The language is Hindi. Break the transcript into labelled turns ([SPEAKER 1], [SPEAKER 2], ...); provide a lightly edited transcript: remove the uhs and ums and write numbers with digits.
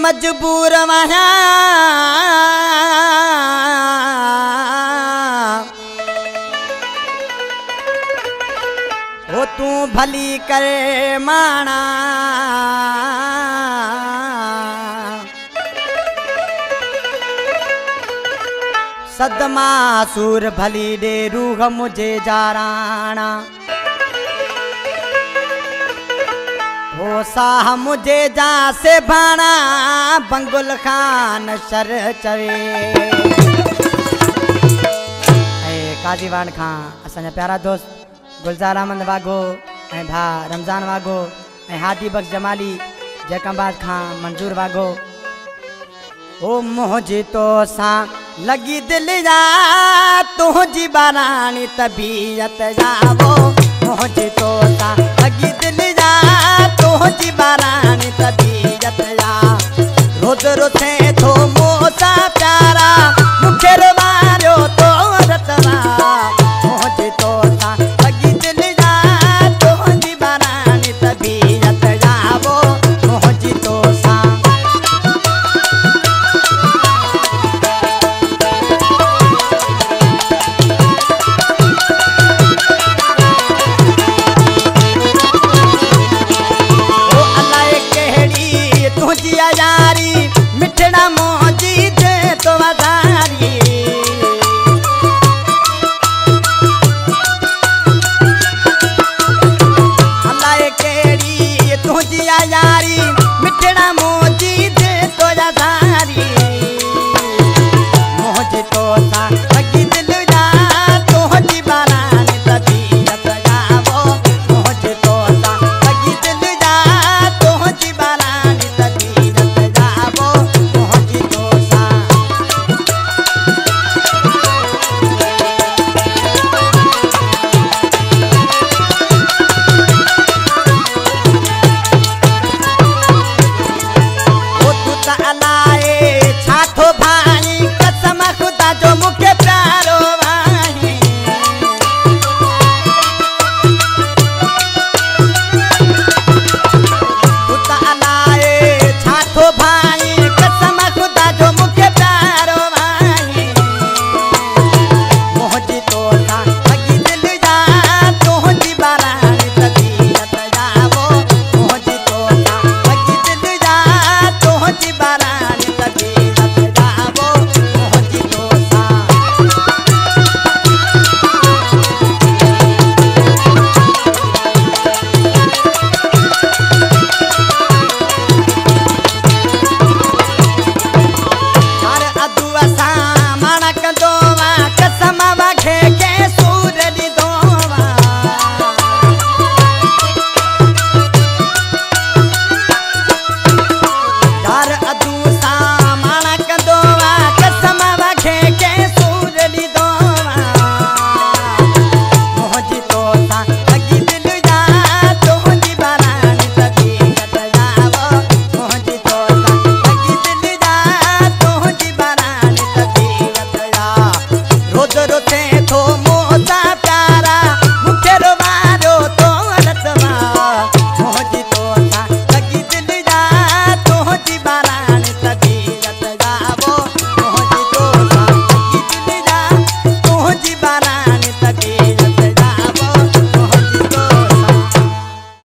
[SPEAKER 1] मजबूर वहाँ हो तू भली करे माना सदमा सूर भली दे रूह मुझे जाराना हो साह मुझे जा से भाना बंगुल खान शर चवे काजीवान खां असांजा प्यारा दोस्त गुलजार अहमद वाघो ऐं भा रमज़ान वाघो ऐं हादी बख्श जमाली जैकंबाद खां मंजूर वाघो ओ मुझे तो सा लगी दिल जा तुझी बारानी तबीयत जावो मुझे तो सा लगी दिल जा तुझी बारानी तबीयत जा रोज रोथे थो मोसा प्यारा मुखे रवारियो